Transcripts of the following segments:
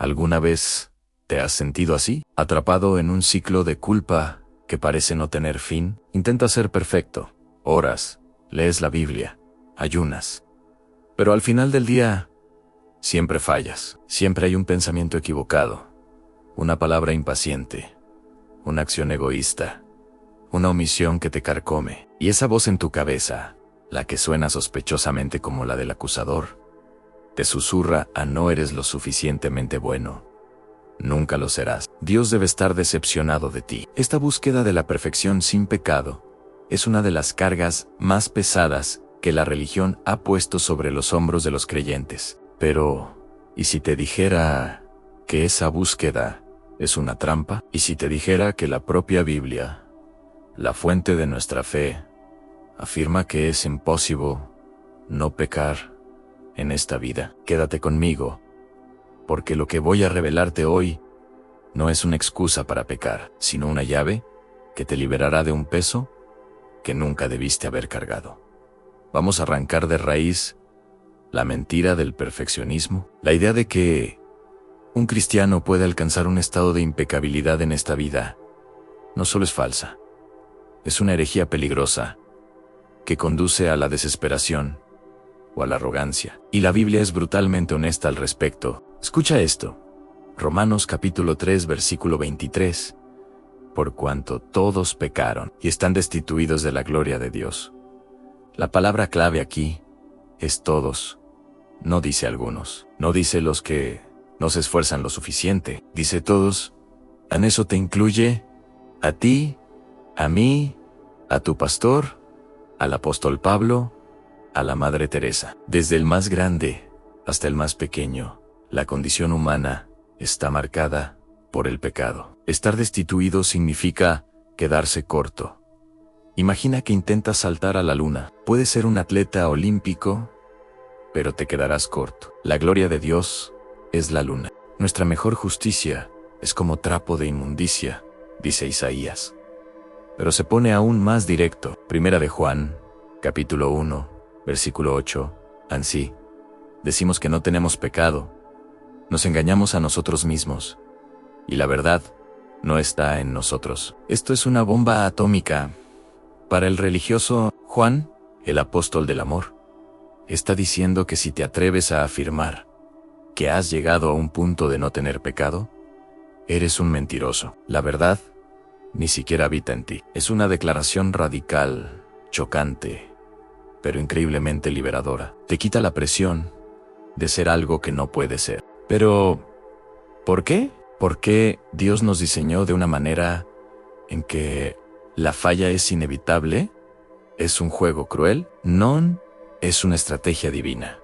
¿Alguna vez te has sentido así? ¿Atrapado en un ciclo de culpa que parece no tener fin? Intentas ser perfecto, oras, lees la Biblia, ayunas. Pero al final del día, siempre fallas. Siempre hay un pensamiento equivocado, una palabra impaciente, una acción egoísta, una omisión que te carcome. Y esa voz en tu cabeza, la que suena sospechosamente como la del acusador, te susurra a no eres lo suficientemente bueno. Nunca lo serás. Dios debe estar decepcionado de ti. Esta búsqueda de la perfección sin pecado es una de las cargas más pesadas que la religión ha puesto sobre los hombros de los creyentes. Pero, ¿y si te dijera que esa búsqueda es una trampa? ¿Y si te dijera que la propia Biblia, la fuente de nuestra fe, afirma que es imposible no pecar en esta vida? Quédate conmigo, porque lo que voy a revelarte hoy no es una excusa para pecar, sino una llave que te liberará de un peso que nunca debiste haber cargado. Vamos a arrancar de raíz la mentira del perfeccionismo, la idea de que un cristiano puede alcanzar un estado de impecabilidad en esta vida. No solo es falsa, es una herejía peligrosa que conduce a la desesperación o a la arrogancia. Y la Biblia es brutalmente honesta al respecto. Escucha esto. Romanos capítulo 3, versículo 23. Por cuanto todos pecaron y están destituidos de la gloria de Dios. La palabra clave aquí es todos. No dice algunos. No dice los que no se esfuerzan lo suficiente. Dice todos. En eso te incluye a ti, a mí, a tu pastor, al apóstol Pablo, a la Madre Teresa. Desde el más grande hasta el más pequeño, la condición humana está marcada por el pecado. Estar destituido significa quedarse corto. Imagina que intentas saltar a la luna. Puedes ser un atleta olímpico, pero te quedarás corto. La gloria de Dios es la luna. Nuestra mejor justicia es como trapo de inmundicia, dice Isaías. Pero se pone aún más directo. Primera de Juan, capítulo 1, versículo 8. Ansí, decimos que no tenemos pecado. Nos engañamos a nosotros mismos. Y la verdad no está en nosotros. Esto es una bomba atómica. Para el religioso, Juan, el apóstol del amor, está diciendo que si te atreves a afirmar que has llegado a un punto de no tener pecado, eres un mentiroso. La verdad ni siquiera habita en ti. Es una declaración radical, chocante, pero increíblemente liberadora. Te quita la presión de ser algo que no puede ser. Pero, ¿por qué? ¿Por qué Dios nos diseñó de una manera en que la falla es inevitable? ¿Es un juego cruel? No, es una estrategia divina.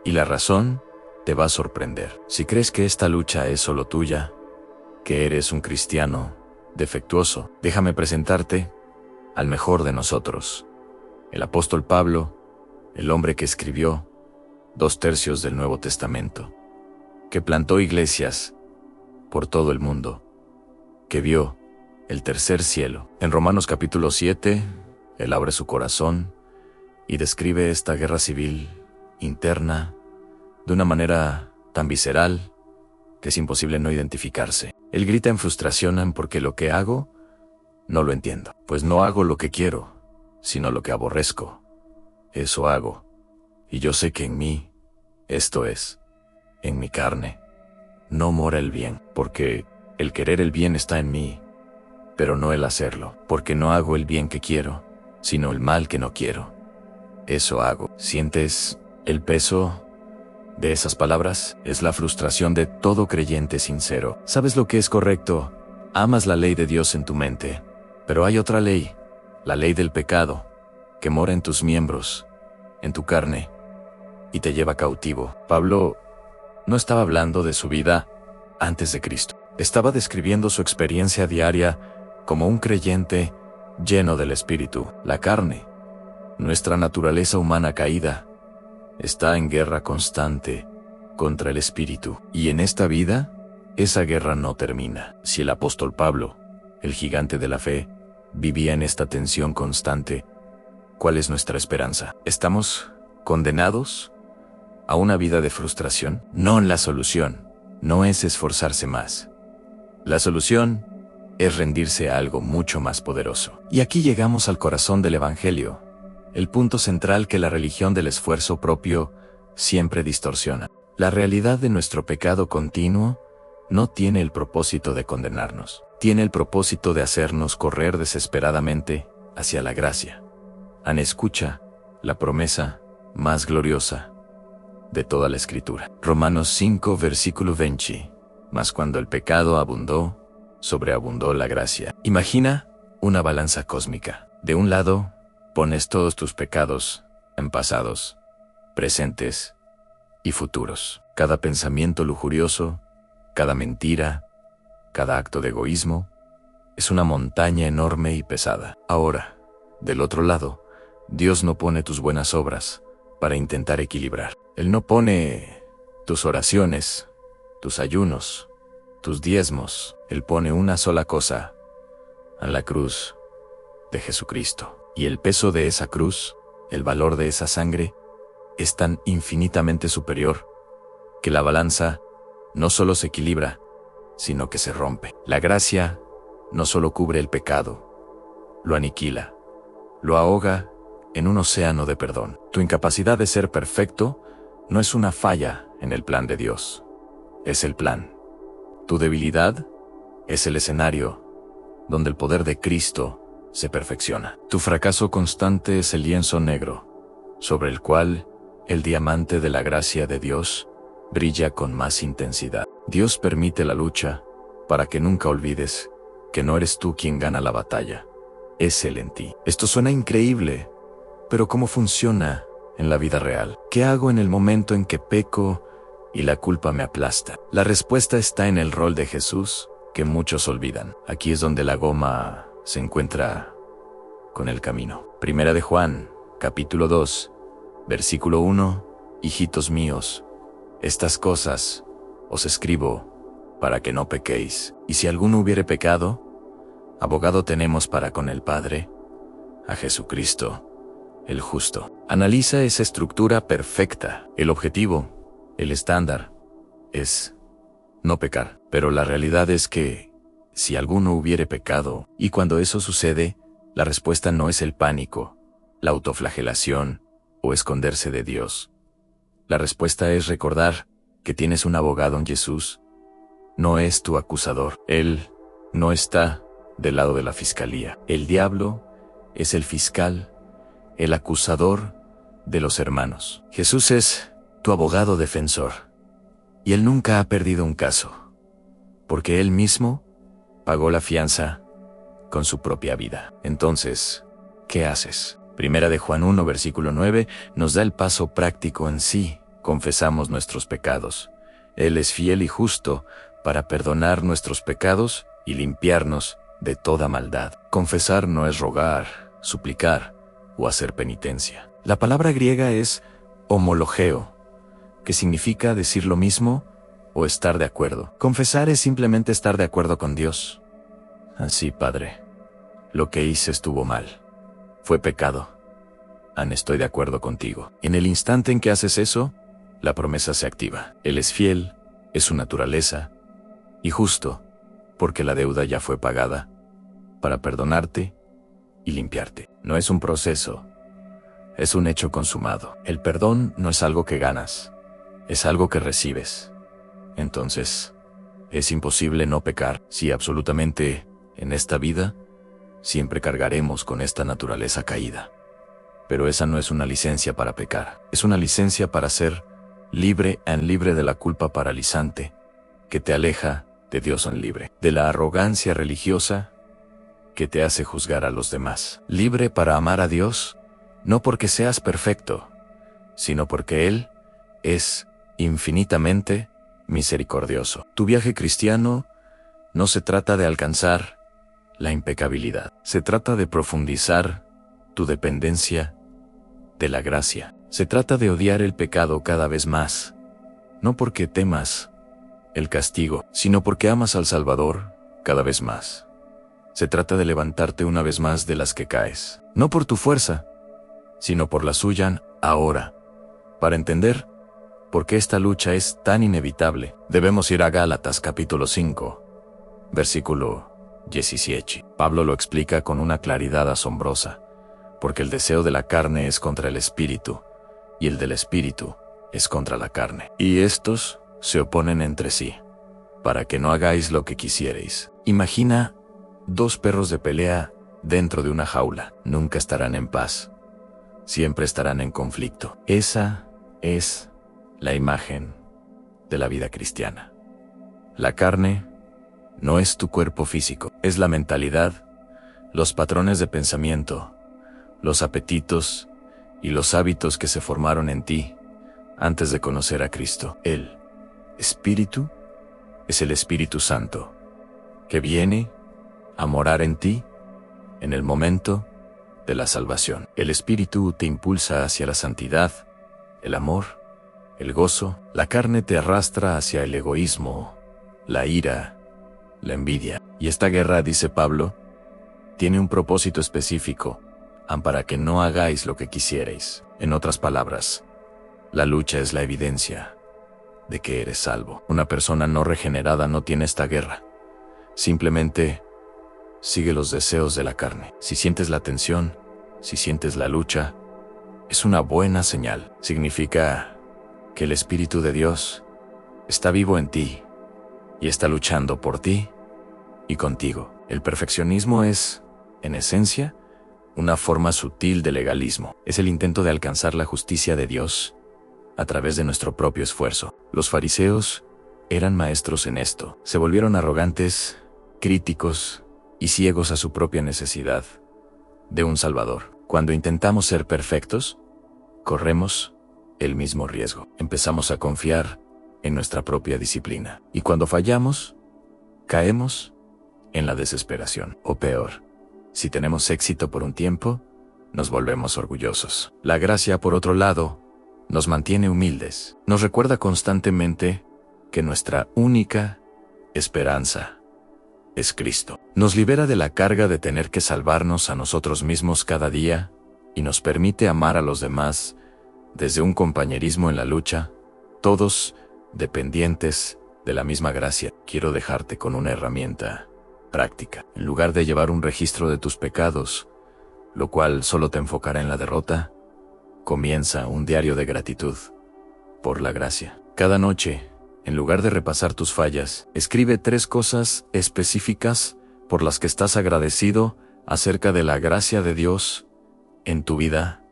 Y la razón te va a sorprender. Si crees que esta lucha es solo tuya, que eres un cristiano defectuoso, déjame presentarte al mejor de nosotros. El apóstol Pablo, el hombre que escribió 2/3 del Nuevo Testamento, que plantó iglesias por todo el mundo, que vio el tercer cielo. En Romanos capítulo 7, él abre su corazón y describe esta guerra civil interna de una manera tan visceral que es imposible no identificarse. Él grita en frustración porque lo que hago no lo entiendo, pues no hago lo que quiero, sino lo que aborrezco. Eso hago, y yo sé que en mí, esto es, en mi carne, no mora el bien, porque el querer el bien está en mí, pero no el hacerlo, porque no hago el bien que quiero, sino el mal que no quiero. Eso hago. ¿Sientes el peso de esas palabras? Es la frustración de todo creyente sincero. Sabes lo que es correcto, amas la ley de Dios en tu mente, pero hay otra ley, la ley del pecado, que mora en tus miembros, en tu carne, y te lleva cautivo. Pablo no estaba hablando de su vida antes de Cristo. Estaba describiendo su experiencia diaria como un creyente lleno del Espíritu. La carne, nuestra naturaleza humana caída, está en guerra constante contra el Espíritu. Y en esta vida, esa guerra no termina. Si el apóstol Pablo, el gigante de la fe, vivía en esta tensión constante, ¿cuál es nuestra esperanza? ¿Estamos condenados a una vida de frustración? No, la solución no es esforzarse más. La solución es rendirse a algo mucho más poderoso. Y aquí llegamos al corazón del Evangelio, el punto central que la religión del esfuerzo propio siempre distorsiona. La realidad de nuestro pecado continuo no tiene el propósito de condenarnos, tiene el propósito de hacernos correr desesperadamente hacia la gracia. An escucha la promesa más gloriosa de toda la Escritura. Romanos 5, versículo 20. Mas cuando el pecado abundó, sobreabundó la gracia. Imagina una balanza cósmica. De un lado, pones todos tus pecados en pasados, presentes y futuros. Cada pensamiento lujurioso, cada mentira, cada acto de egoísmo, es una montaña enorme y pesada. Ahora, del otro lado, Dios no pone tus buenas obras para intentar equilibrar. Él no pone tus oraciones, tus ayunos, tus diezmos. Él pone una sola cosa, a la cruz de Jesucristo. Y el peso de esa cruz, el valor de esa sangre, es tan infinitamente superior que la balanza no solo se equilibra, sino que se rompe. La gracia no solo cubre el pecado, lo aniquila, lo ahoga en un océano de perdón. Tu incapacidad de ser perfecto no es una falla en el plan de Dios, es el plan. Tu debilidad es el escenario donde el poder de Cristo se perfecciona. Tu fracaso constante es el lienzo negro, sobre el cual el diamante de la gracia de Dios brilla con más intensidad. Dios permite la lucha para que nunca olvides que no eres tú quien gana la batalla, es Él en ti. Esto suena increíble, pero ¿cómo funciona en la vida real? ¿Qué hago en el momento en que peco y la culpa me aplasta? La respuesta está en el rol de Jesús, que muchos olvidan. Aquí es donde la goma se encuentra con el camino. Primera de Juan, capítulo 2, versículo 1. Hijitos míos, estas cosas os escribo para que no pequéis. Y si alguno hubiere pecado, abogado tenemos para con el Padre, a Jesucristo, el justo. Analiza esa estructura perfecta. El objetivo, el estándar, es no pecar. Pero la realidad es que, si alguno hubiere pecado, y cuando eso sucede, la respuesta no es el pánico, la autoflagelación o esconderse de Dios. La respuesta es recordar que tienes un abogado en Jesús. No es tu acusador. Él no está del lado de la fiscalía. El diablo es el fiscal, el acusador de los hermanos. Jesús es tu abogado defensor. Y Él nunca ha perdido un caso, porque Él mismo pagó la fianza con su propia vida. Entonces, ¿qué haces? Primera de Juan 1, versículo 9, nos da el paso práctico en sí. Confesamos nuestros pecados. Él es fiel y justo para perdonar nuestros pecados y limpiarnos de toda maldad. Confesar no es rogar, suplicar o hacer penitencia. La palabra griega es homologeo, que significa decir lo mismo o estar de acuerdo. Confesar es simplemente estar de acuerdo con Dios. Así, Padre, lo que hice estuvo mal. Fue pecado. Estoy de acuerdo contigo. En el instante en que haces eso, la promesa se activa. Él es fiel, es su naturaleza, y justo, porque la deuda ya fue pagada, para perdonarte y limpiarte. No es un proceso, es un hecho consumado. El perdón no es algo que ganas, es algo que recibes. Entonces, es imposible no pecar. Sí, absolutamente, en esta vida, siempre cargaremos con esta naturaleza caída. Pero esa no es una licencia para pecar, es una licencia para ser libre de la culpa paralizante, que te aleja de Dios en libre, de la arrogancia religiosa que te hace juzgar a los demás. Libre para amar a Dios, no porque seas perfecto, sino porque Él es infinitamente misericordioso. Tu viaje cristiano no se trata de alcanzar la impecabilidad, se trata de profundizar tu dependencia de la gracia. Se trata de odiar el pecado cada vez más, no porque temas el castigo, sino porque amas al Salvador cada vez más. Se trata de levantarte una vez más de las que caes, no por tu fuerza, sino por la suya ahora, para entender ¿Por qué esta lucha es tan inevitable? Debemos ir a Gálatas capítulo 5, versículo 17. Pablo lo explica con una claridad asombrosa, porque el deseo de la carne es contra el espíritu, y el del espíritu es contra la carne. Y estos se oponen entre sí, para que no hagáis lo que quisierais. Imagina dos perros de pelea dentro de una jaula. Nunca estarán en paz. Siempre estarán en conflicto. Esa es la imagen de la vida cristiana. La carne no es tu cuerpo físico, es la mentalidad, los patrones de pensamiento, los apetitos y los hábitos que se formaron en ti antes de conocer a Cristo. El Espíritu es el Espíritu Santo, que viene a morar en ti en el momento de la salvación. El Espíritu te impulsa hacia la santidad, el amor, el gozo. La carne te arrastra hacia el egoísmo, la ira, la envidia. Y esta guerra, dice Pablo, tiene un propósito específico, para que no hagáis lo que quisierais. En otras palabras, la lucha es la evidencia de que eres salvo. Una persona no regenerada no tiene esta guerra. Simplemente sigue los deseos de la carne. Si sientes la tensión, si sientes la lucha, es una buena señal. Significa que el Espíritu de Dios está vivo en ti y está luchando por ti y contigo. El perfeccionismo es, en esencia, una forma sutil de legalismo. Es el intento de alcanzar la justicia de Dios a través de nuestro propio esfuerzo. Los fariseos eran maestros en esto. Se volvieron arrogantes, críticos y ciegos a su propia necesidad de un Salvador. Cuando intentamos ser perfectos, corremos el mismo riesgo. Empezamos a confiar en nuestra propia disciplina. Y cuando fallamos, caemos en la desesperación. O peor, si tenemos éxito por un tiempo, nos volvemos orgullosos. La gracia, por otro lado, nos mantiene humildes. Nos recuerda constantemente que nuestra única esperanza es Cristo. Nos libera de la carga de tener que salvarnos a nosotros mismos cada día y nos permite amar a los demás desde un compañerismo en la lucha, todos dependientes de la misma gracia. Quiero dejarte con una herramienta práctica. En lugar de llevar un registro de tus pecados, lo cual solo te enfocará en la derrota, comienza un diario de gratitud por la gracia. Cada noche, en lugar de repasar tus fallas, escribe 3 cosas específicas por las que estás agradecido acerca de la gracia de Dios en tu vida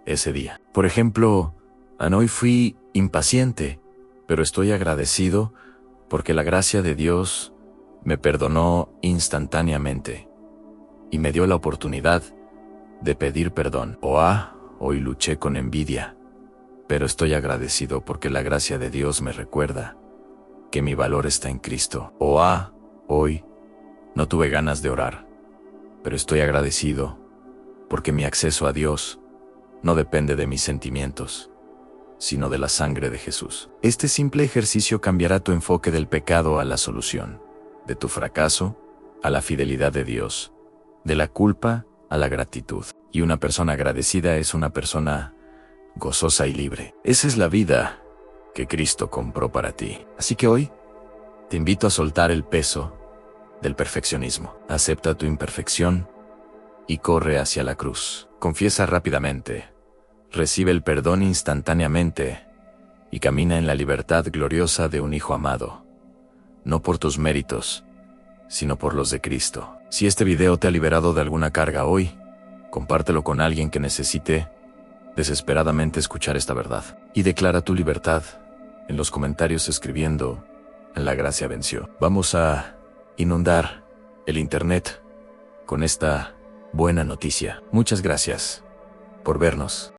ese día. Por ejemplo, hoy fui impaciente, pero estoy agradecido porque la gracia de Dios me perdonó instantáneamente y me dio la oportunidad de pedir perdón. Hoy luché con envidia, pero estoy agradecido porque la gracia de Dios me recuerda que mi valor está en Cristo. Hoy no tuve ganas de orar, pero estoy agradecido porque mi acceso a Dios no depende de mis sentimientos, sino de la sangre de Jesús. Este simple ejercicio cambiará tu enfoque del pecado a la solución, de tu fracaso a la fidelidad de Dios, de la culpa a la gratitud. Y una persona agradecida es una persona gozosa y libre. Esa es la vida que Cristo compró para ti. Así que hoy te invito a soltar el peso del perfeccionismo. Acepta tu imperfección y corre hacia la cruz. Confiesa rápidamente, recibe el perdón instantáneamente y camina en la libertad gloriosa de un hijo amado, no por tus méritos, sino por los de Cristo. Si este video te ha liberado de alguna carga hoy, compártelo con alguien que necesite desesperadamente escuchar esta verdad. Y declara tu libertad en los comentarios escribiendo: la gracia venció. Vamos a inundar el internet con esta buena noticia. Muchas gracias por vernos.